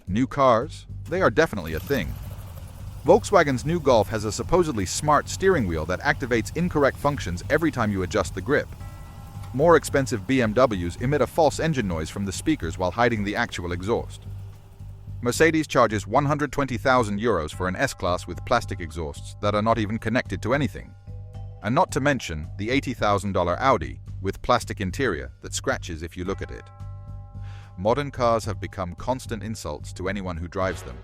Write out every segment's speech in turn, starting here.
New cars? They are definitely a thing. Volkswagen's new Golf has a supposedly smart steering wheel that activates incorrect functions every time you adjust the grip. More expensive BMWs emit a false engine noise from the speakers while hiding the actual exhaust. Mercedes charges €120,000 for an S-Class with plastic exhausts that are not even connected to anything. And not to mention the $80,000 Audi with plastic interior that scratches if you look at it. Modern cars have become constant insults to anyone who drives them.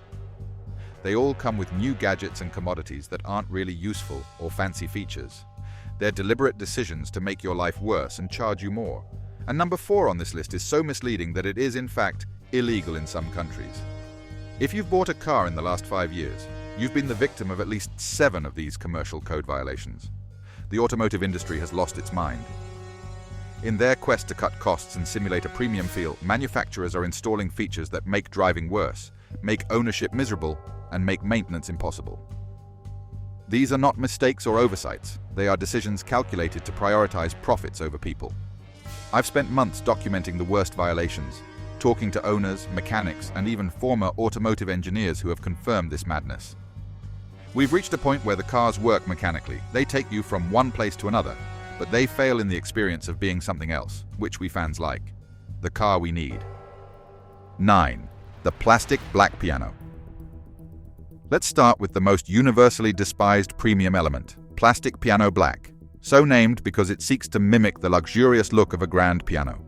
They all come with new gadgets and commodities that aren't really useful or fancy features. They're deliberate decisions to make your life worse and charge you more. And number 4 on this list is so misleading that it is, in fact, illegal in some countries. If you've bought a car in the last 5 years, you've been the victim of at least 7 of these commercial code violations. The automotive industry has lost its mind. In their quest to cut costs and simulate a premium feel, manufacturers are installing features that make driving worse, make ownership miserable, and make maintenance impossible. These are not mistakes or oversights. They are decisions calculated to prioritize profits over people. I've spent months documenting the worst violations, talking to owners, mechanics, and even former automotive engineers who have confirmed this madness. We've reached a point where the cars work mechanically. They take you from one place to another, but they fail in the experience of being something else, which we fans like. The car we need. 9. The plastic black piano. Let's start with the most universally despised premium element, plastic piano black, so named because it seeks to mimic the luxurious look of a grand piano.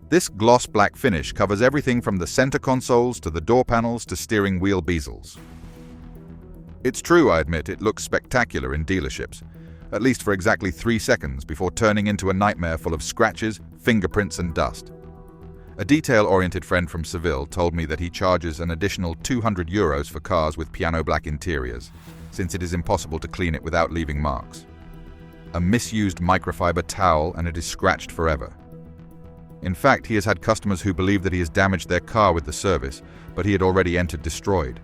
This gloss black finish covers everything from the center consoles to the door panels to steering wheel bezels. It's true, I admit, it looks spectacular in dealerships, at least for exactly 3 seconds before turning into a nightmare full of scratches, fingerprints, and dust. A detail-oriented friend from Seville told me that he charges an additional €200 for cars with piano black interiors, since it is impossible to clean it without leaving marks. A misused microfiber towel and it is scratched forever. In fact, he has had customers who believe that he has damaged their car with the service, but he had already entered destroyed.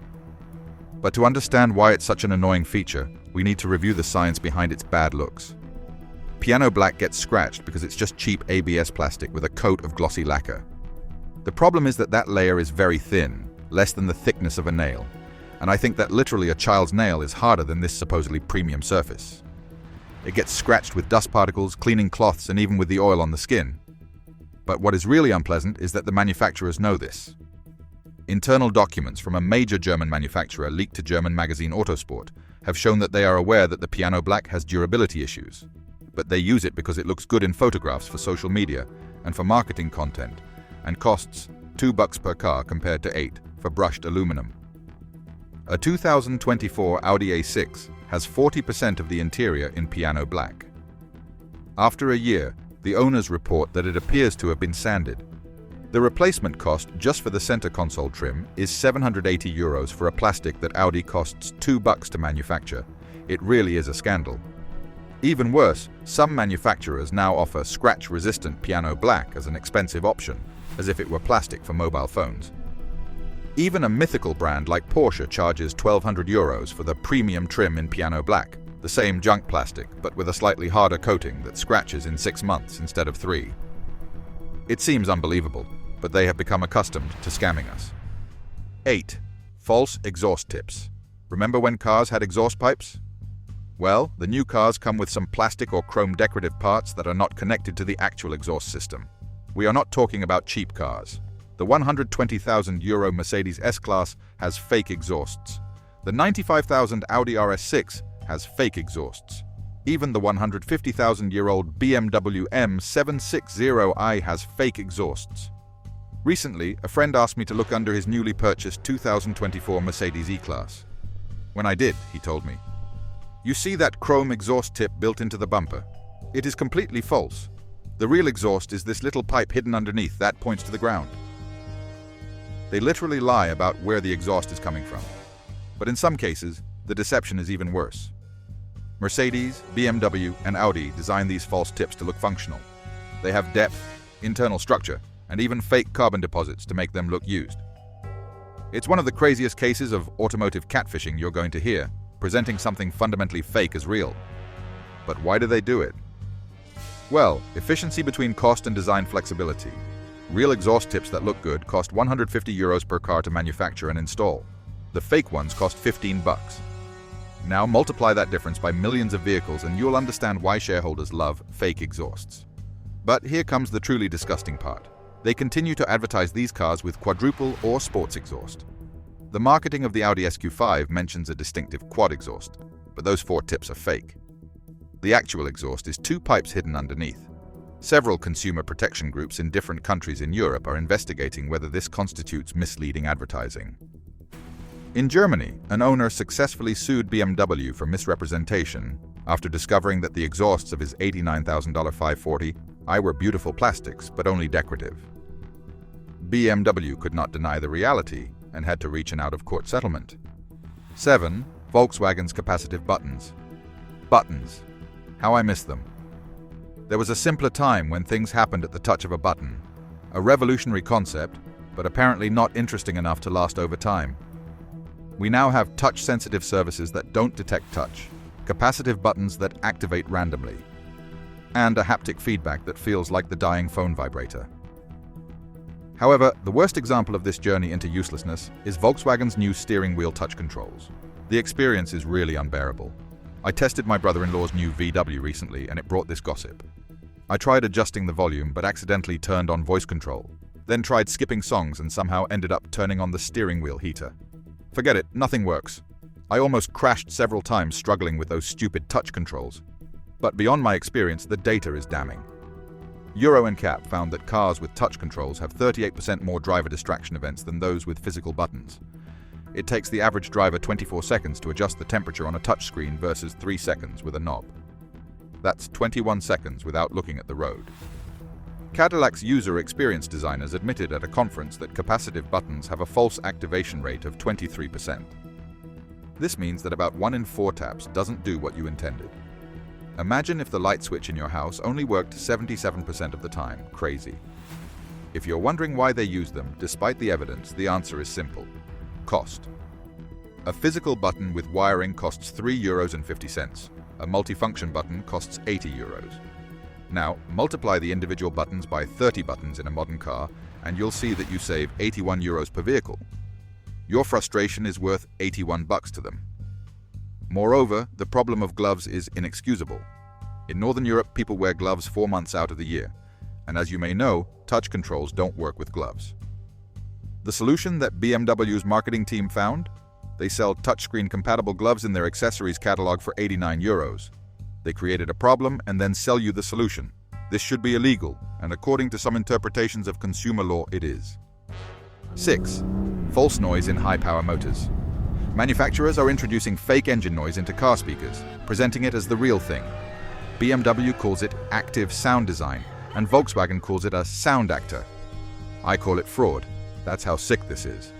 But to understand why it's such an annoying feature, we need to review the science behind its bad looks. Piano black gets scratched because it's just cheap ABS plastic with a coat of glossy lacquer. The problem is that that layer is very thin, less than the thickness of a nail, and I think that literally a child's nail is harder than this supposedly premium surface. It gets scratched with dust particles, cleaning cloths, and even with the oil on the skin. But what is really unpleasant is that the manufacturers know this. Internal documents from a major German manufacturer leaked to German magazine Autosport have shown that they are aware that the piano black has durability issues, but they use it because it looks good in photographs for social media and for marketing content, and costs $2 per car compared to $8 for brushed aluminum. A 2024 Audi A6 has 40% of the interior in piano black. After a year, the owners report that it appears to have been sanded. The replacement cost just for the center console trim is €780 for a plastic that Audi costs $2 to manufacture. It really is a scandal. Even worse, some manufacturers now offer scratch-resistant piano black as an expensive option, as if it were plastic for mobile phones. Even a mythical brand like Porsche charges €1,200 for the premium trim in piano black, the same junk plastic but with a slightly harder coating that scratches in 6 months instead of 3. It seems unbelievable, but they have become accustomed to scamming us. 8. False exhaust tips. Remember when cars had exhaust pipes? Well, the new cars come with some plastic or chrome decorative parts that are not connected to the actual exhaust system. We are not talking about cheap cars. The €120,000 Mercedes S-Class has fake exhausts. The $95,000 Audi RS6 has fake exhausts. Even the $150,000-year-old BMW M760i has fake exhausts. Recently, a friend asked me to look under his newly purchased 2024 Mercedes E-Class. When I did, he told me, "You see that chrome exhaust tip built into the bumper? It is completely false. The real exhaust is this little pipe hidden underneath that points to the ground." They literally lie about where the exhaust is coming from. But in some cases, the deception is even worse. Mercedes, BMW, and Audi design these false tips to look functional. They have depth, internal structure, and even fake carbon deposits to make them look used. It's one of the craziest cases of automotive catfishing you're going to hear, presenting something fundamentally fake as real. But why do they do it? Well, efficiency between cost and design flexibility. Real exhaust tips that look good cost €150 per car to manufacture and install. The fake ones cost $15. Now multiply that difference by millions of vehicles and you'll understand why shareholders love fake exhausts. But here comes the truly disgusting part. They continue to advertise these cars with quadruple or sports exhaust. The marketing of the Audi SQ5 mentions a distinctive quad exhaust, but those 4 tips are fake. The actual exhaust is 2 pipes hidden underneath. Several consumer protection groups in different countries in Europe are investigating whether this constitutes misleading advertising. In Germany, an owner successfully sued BMW for misrepresentation after discovering that the exhausts of his $89,000 540i were beautiful plastics, but only decorative. BMW could not deny the reality and had to reach an out-of-court settlement. 7. Volkswagen's capacitive buttons. Buttons. How I miss them. There was a simpler time when things happened at the touch of a button. A revolutionary concept, but apparently not interesting enough to last over time. We now have touch-sensitive services that don't detect touch, capacitive buttons that activate randomly, and a haptic feedback that feels like the dying phone vibrator. However, the worst example of this journey into uselessness is Volkswagen's new steering wheel touch controls. The experience is really unbearable. I tested my brother-in-law's new VW recently and it brought this gossip. I tried adjusting the volume but accidentally turned on voice control, then tried skipping songs and somehow ended up turning on the steering wheel heater. Forget it, nothing works. I almost crashed several times struggling with those stupid touch controls. But beyond my experience, the data is damning. Euro NCAP found that cars with touch controls have 38% more driver distraction events than those with physical buttons. It takes the average driver 24 seconds to adjust the temperature on a touchscreen versus 3 seconds with a knob. That's 21 seconds without looking at the road. Cadillac's user experience designers admitted at a conference that capacitive buttons have a false activation rate of 23%. This means that about 1 in 4 taps doesn't do what you intended. Imagine if the light switch in your house only worked 77% of the time. Crazy. If you're wondering why they use them, despite the evidence, the answer is simple. Cost. A physical button with wiring costs €3.50. A multifunction button costs €80. Now, multiply the individual buttons by 30 buttons in a modern car, and you'll see that you save €81 per vehicle. Your frustration is worth $81 to them. Moreover, the problem of gloves is inexcusable. In Northern Europe, people wear gloves 4 months out of the year, and as you may know, touch controls don't work with gloves. The solution that BMW's marketing team found? They sell touchscreen-compatible gloves in their accessories catalog for €89. They created a problem and then sell you the solution. This should be illegal, and according to some interpretations of consumer law, it is. 6. False noise in high-power motors. Manufacturers are introducing fake engine noise into car speakers, presenting it as the real thing. BMW calls it active sound design, and Volkswagen calls it a sound actor. I call it fraud. That's how sick this is.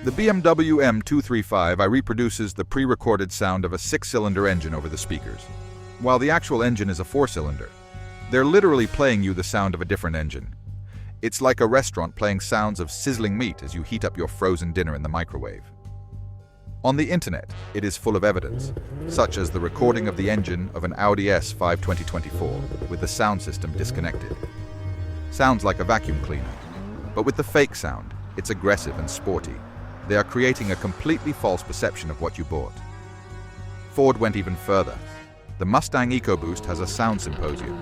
The BMW M235i reproduces the pre-recorded sound of a 6-cylinder engine over the speakers, while the actual engine is a 4-cylinder. They're literally playing you the sound of a different engine. It's like a restaurant playing sounds of sizzling meat as you heat up your frozen dinner in the microwave. On the internet, it is full of evidence, such as the recording of the engine of an Audi S5 2024 with the sound system disconnected. Sounds like a vacuum cleaner, but with the fake sound, it's aggressive and sporty. They are creating a completely false perception of what you bought. Ford went even further. The Mustang EcoBoost has a sound symposium,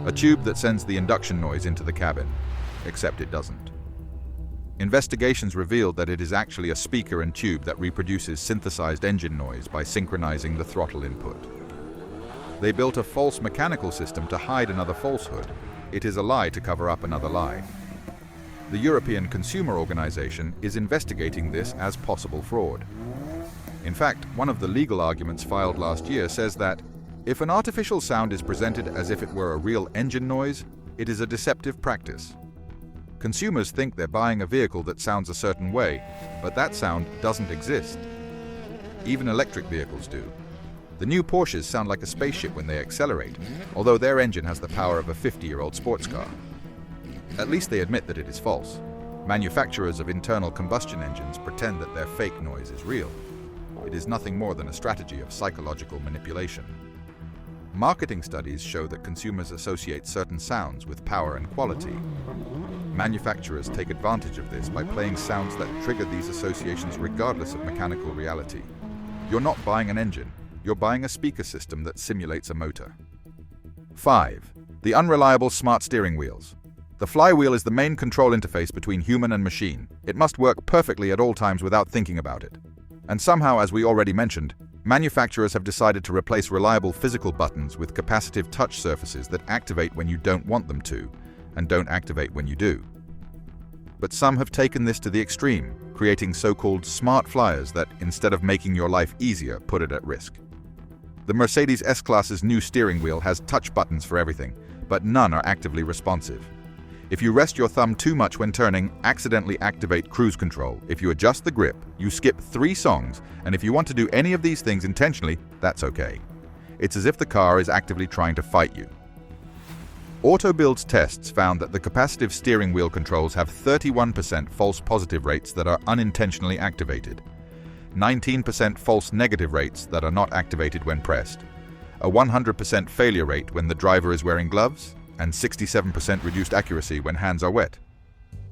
a tube that sends the induction noise into the cabin, except it doesn't. Investigations revealed that it is actually a speaker and tube that reproduces synthesized engine noise by synchronizing the throttle input. They built a false mechanical system to hide another falsehood. It is a lie to cover up another lie. The European Consumer Organization is investigating this as possible fraud. In fact, one of the legal arguments filed last year says that if an artificial sound is presented as if it were a real engine noise, it is a deceptive practice. Consumers think they're buying a vehicle that sounds a certain way, but that sound doesn't exist. Even electric vehicles do. The new Porsches sound like a spaceship when they accelerate, although their engine has the power of a 50-year-old sports car. At least they admit that it is false. Manufacturers of internal combustion engines pretend that their fake noise is real. It is nothing more than a strategy of psychological manipulation. Marketing studies show that consumers associate certain sounds with power and quality. Manufacturers take advantage of this by playing sounds that trigger these associations regardless of mechanical reality. You're not buying an engine, you're buying a speaker system that simulates a motor. 5. The unreliable smart steering wheels. The flywheel is the main control interface between human and machine. It must work perfectly at all times without thinking about it. And somehow, as we already mentioned, manufacturers have decided to replace reliable physical buttons with capacitive touch surfaces that activate when you don't want them to, and don't activate when you do. But some have taken this to the extreme, creating so-called smart flyers that, instead of making your life easier, put it at risk. The Mercedes S-Class's new steering wheel has touch buttons for everything, but none are actively responsive. If you rest your thumb too much when turning, accidentally activate cruise control. If you adjust the grip, you skip 3 songs, and if you want to do any of these things intentionally, that's okay. It's as if the car is actively trying to fight you. AutoBuild's tests found that the capacitive steering wheel controls have 31% false positive rates that are unintentionally activated, 19% false negative rates that are not activated when pressed, a 100% failure rate when the driver is wearing gloves, and 67% reduced accuracy when hands are wet.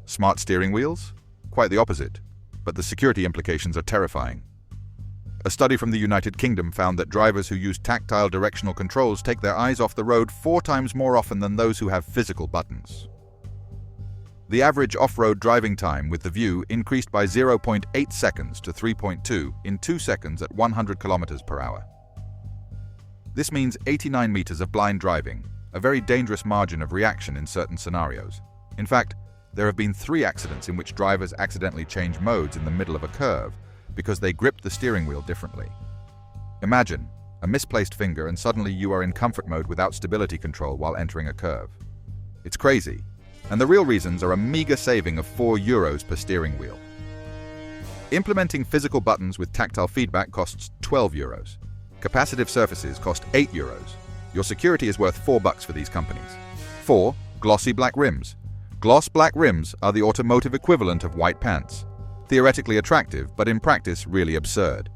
Smart steering wheels? Quite the opposite, but the security implications are terrifying. A study from the United Kingdom found that drivers who use tactile directional controls take their eyes off the road 4 times more often than those who have physical buttons. The average off-road driving time with the View increased by 0.8 seconds to 3.2 in 2 seconds at 100 kilometers per hour. This means 89 meters of blind driving, a very dangerous margin of reaction in certain scenarios. In fact, there have been 3 accidents in which drivers accidentally change modes in the middle of a curve because they gripped the steering wheel differently. Imagine a misplaced finger and suddenly you are in comfort mode without stability control while entering a curve. It's crazy, and the real reasons are a meager saving of €4 per steering wheel. Implementing physical buttons with tactile feedback costs €12. Capacitive surfaces cost €8. Your security is worth $4 for these companies. 4. Glossy black rims. Gloss black rims are the automotive equivalent of white pants. Theoretically attractive, but in practice really absurd.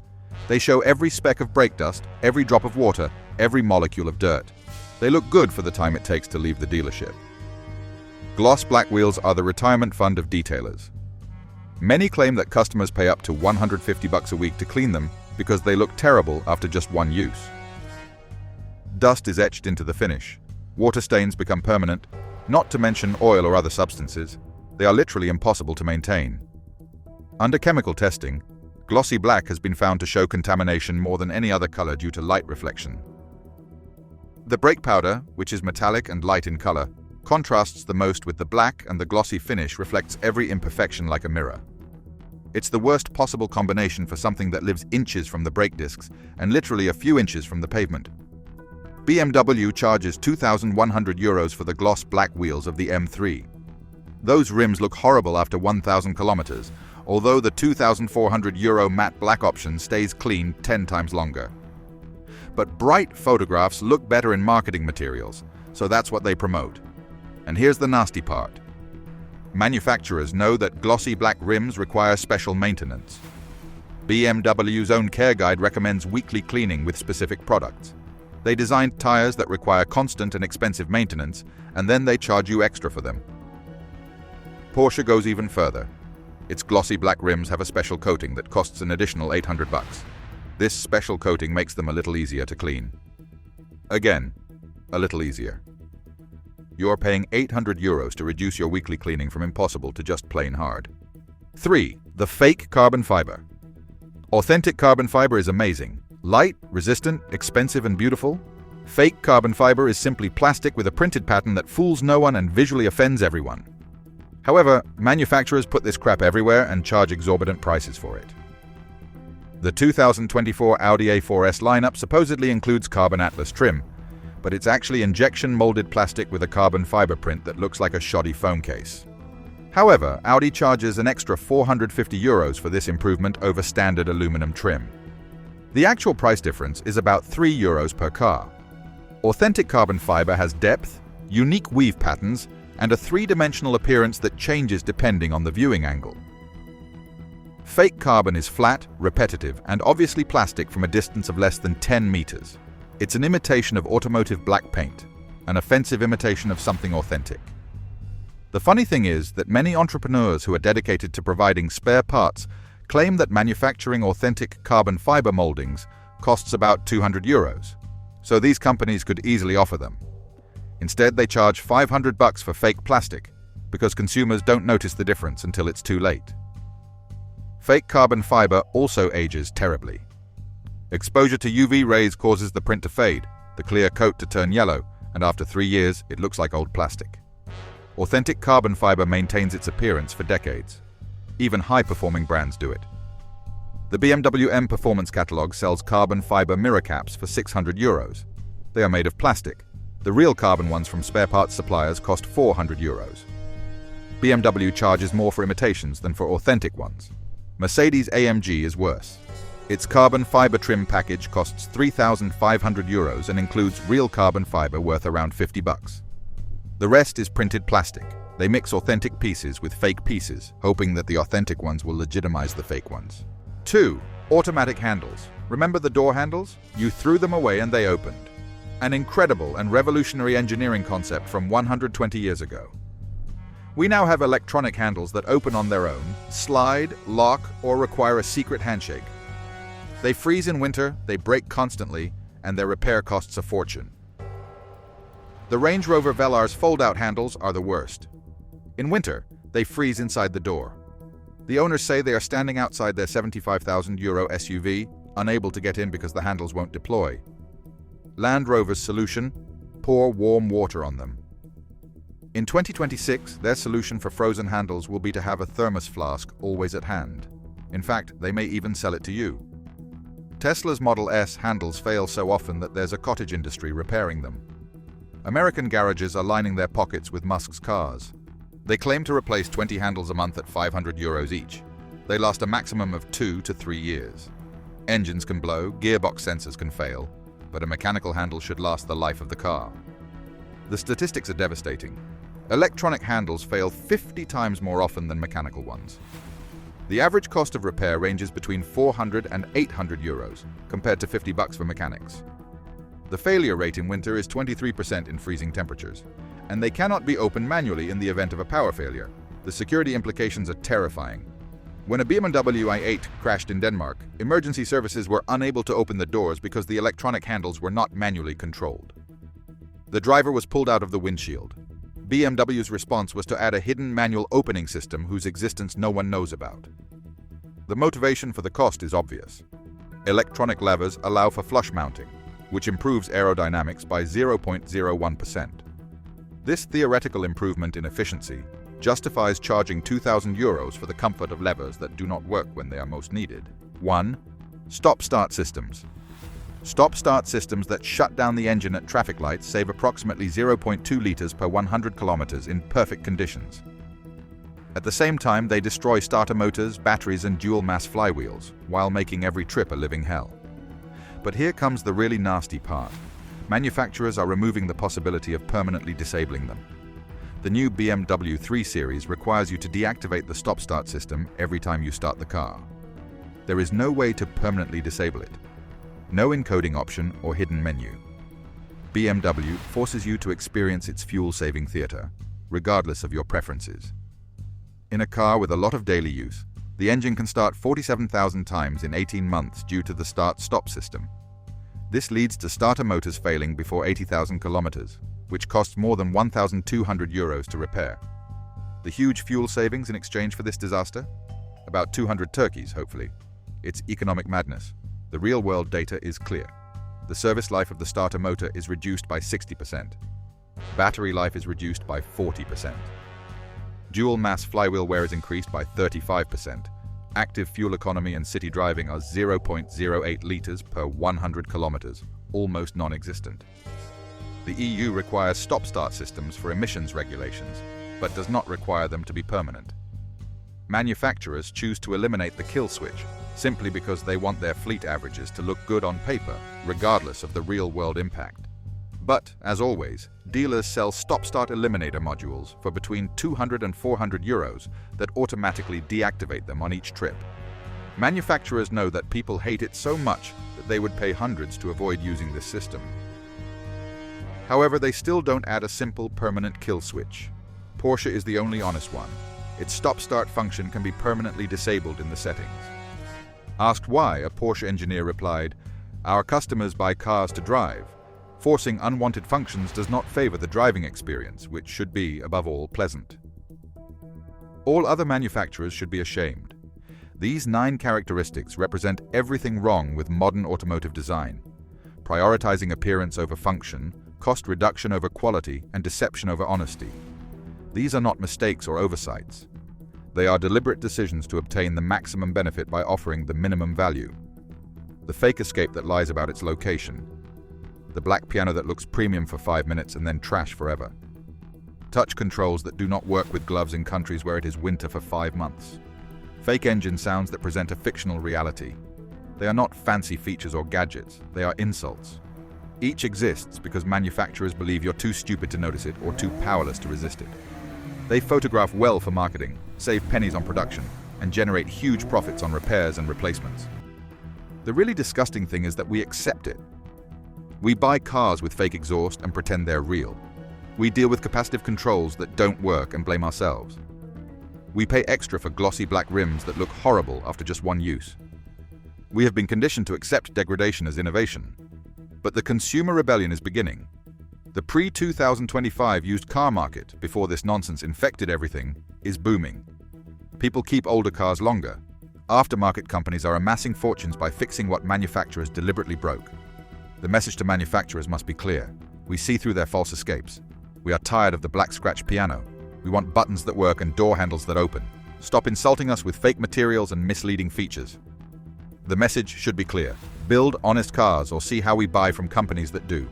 They show every speck of brake dust, every drop of water, every molecule of dirt. They look good for the time it takes to leave the dealership. Gloss black wheels are the retirement fund of detailers. Many claim that customers pay up to $150 a week to clean them because they look terrible after just one use. Dust is etched into the finish. Water stains become permanent, not to mention oil or other substances. They are literally impossible to maintain. Under chemical testing, glossy black has been found to show contamination more than any other color due to light reflection. The brake powder, which is metallic and light in color, contrasts the most with the black, and the glossy finish reflects every imperfection like a mirror. It's the worst possible combination for something that lives inches from the brake discs and literally a few inches from the pavement. BMW charges €2,100 for the gloss black wheels of the M3. Those rims look horrible after 1,000 kilometers, although the €2,400 matte black option stays clean 10 times longer. But bright photographs look better in marketing materials, so that's what they promote. And here's the nasty part. Manufacturers know that glossy black rims require special maintenance. BMW's own care guide recommends weekly cleaning with specific products. They designed tires that require constant and expensive maintenance, and then they charge you extra for them. Porsche goes even further. Its glossy black rims have a special coating that costs an additional $800. This special coating makes them a little easier to clean. Again, a little easier. You're paying €800 to reduce your weekly cleaning from impossible to just plain hard. 3. The fake carbon fiber. Authentic carbon fiber is amazing. Light, resistant, expensive, and beautiful. Fake carbon fiber is simply plastic with a printed pattern that fools no one and visually offends everyone. However, manufacturers put this crap everywhere and charge exorbitant prices for it. The 2024 Audi A4S lineup supposedly includes Carbon Atlas trim, but it's actually injection-molded plastic with a carbon fiber print that looks like a shoddy phone case. However, Audi charges an extra €450 for this improvement over standard aluminum trim. The actual price difference is about €3 per car. Authentic carbon fiber has depth, unique weave patterns, and a 3-dimensional appearance that changes depending on the viewing angle. Fake carbon is flat, repetitive, and obviously plastic from a distance of less than 10 meters. It's an imitation of automotive black paint, an offensive imitation of something authentic. The funny thing is that many entrepreneurs who are dedicated to providing spare parts claim that manufacturing authentic carbon fiber moldings costs about €200, so these companies could easily offer them. Instead, they charge $500 for fake plastic because consumers don't notice the difference until it's too late. Fake carbon fiber also ages terribly. Exposure to UV rays causes the print to fade, the clear coat to turn yellow, and after 3 years, it looks like old plastic. Authentic carbon fiber maintains its appearance for decades. Even high-performing brands do it. The BMW M Performance catalog sells carbon fiber mirror caps for €600. They are made of plastic. The real carbon ones from spare parts suppliers cost €400. BMW charges more for imitations than for authentic ones. Mercedes-AMG is worse. Its carbon fiber trim package costs €3,500 and includes real carbon fiber worth around $50. The rest is printed plastic. They mix authentic pieces with fake pieces, hoping that the authentic ones will legitimize the fake ones. 2. Automatic handles. Remember the door handles? You threw them away and they opened. An incredible and revolutionary engineering concept from 120 years ago. We now have electronic handles that open on their own, slide, lock, or require a secret handshake. They freeze in winter, they break constantly, and their repair costs a fortune. The Range Rover Velar's fold-out handles are the worst. In winter, they freeze inside the door. The owners say they are standing outside their €75,000 SUV, unable to get in because the handles won't deploy. Land Rover's solution: pour warm water on them. In 2026, their solution for frozen handles will be to have a thermos flask always at hand. In fact, they may even sell it to you. Tesla's Model S handles fail so often that there's a cottage industry repairing them. American garages are lining their pockets with Musk's cars. They claim to replace 20 handles a month at €500 each. They last a maximum of 2 to 3 years. Engines can blow, gearbox sensors can fail, but a mechanical handle should last the life of the car. The statistics are devastating. Electronic handles fail 50 times more often than mechanical ones. The average cost of repair ranges between €400 and €800, compared to $50 for mechanics. The failure rate in winter is 23% in freezing temperatures, and they cannot be opened manually in the event of a power failure. The security implications are terrifying. When a BMW i8 crashed in Denmark, emergency services were unable to open the doors because the electronic handles were not manually controlled. The driver was pulled out of the windshield. BMW's response was to add a hidden manual opening system whose existence no one knows about. The motivation for the cost is obvious. Electronic levers allow for flush mounting, which improves aerodynamics by 0.01%. This theoretical improvement in efficiency justifies charging €2,000 for the comfort of levers that do not work when they are most needed. 1. Stop-start systems. Stop-start systems that shut down the engine at traffic lights save approximately 0.2 liters per 100 kilometers in perfect conditions. At the same time, they destroy starter motors, batteries, and dual-mass flywheels, while making every trip a living hell. But here comes the really nasty part. Manufacturers are removing the possibility of permanently disabling them. The new BMW 3 Series requires you to deactivate the stop-start system every time you start the car. There is no way to permanently disable it. No encoding option or hidden menu. BMW forces you to experience its fuel-saving theater, regardless of your preferences. In a car with a lot of daily use, the engine can start 47,000 times in 18 months due to the start-stop system. This leads to starter motors failing before 80,000 kilometers, which costs more than €1,200 to repair. The huge fuel savings in exchange for this disaster? About 200 turkeys, hopefully. It's economic madness. The real-world data is clear. The service life of the starter motor is reduced by 60%. Battery life is reduced by 40%. Dual-mass flywheel wear is increased by 35%. Active fuel economy and city driving are 0.08 liters per 100 kilometers, almost non-existent. The EU requires stop-start systems for emissions regulations, but does not require them to be permanent. Manufacturers choose to eliminate the kill switch simply because they want their fleet averages to look good on paper, regardless of the real-world impact. But, as always, dealers sell stop-start eliminator modules for between €200 and €400 that automatically deactivate them on each trip. Manufacturers know that people hate it so much that they would pay hundreds to avoid using this system. However, they still don't add a simple permanent kill switch. Porsche is the only honest one. Its stop-start function can be permanently disabled in the settings. Asked why, a Porsche engineer replied, "Our customers buy cars to drive. Forcing unwanted functions does not favor the driving experience, which should be, above all, pleasant." All other manufacturers should be ashamed. These 9 characteristics represent everything wrong with modern automotive design: prioritizing appearance over function, cost reduction over quality, and deception over honesty. These are not mistakes or oversights. They are deliberate decisions to obtain the maximum benefit by offering the minimum value. The fake escape that lies about its location. The black piano that looks premium for 5 minutes and then trash forever. Touch controls that do not work with gloves in countries where it is winter for 5 months. Fake engine sounds that present a fictional reality. They are not fancy features or gadgets, they are insults. Each exists because manufacturers believe you're too stupid to notice it or too powerless to resist it. They photograph well for marketing, save pennies on production, and generate huge profits on repairs and replacements. The really disgusting thing is that we accept it. We buy cars with fake exhaust and pretend they're real. We deal with capacitive controls that don't work and blame ourselves. We pay extra for glossy black rims that look horrible after just one use. We have been conditioned to accept degradation as innovation. But the consumer rebellion is beginning. The pre-2025 used car market, before this nonsense infected everything, is booming. People keep older cars longer. Aftermarket companies are amassing fortunes by fixing what manufacturers deliberately broke. The message to manufacturers must be clear. We see through their false escapes. We are tired of the black scratch piano. We want buttons that work and door handles that open. Stop insulting us with fake materials and misleading features. The message should be clear. Build honest cars or see how we buy from companies that do.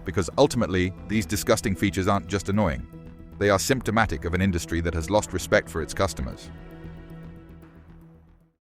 Because ultimately, these disgusting features aren't just annoying. They are symptomatic of an industry that has lost respect for its customers.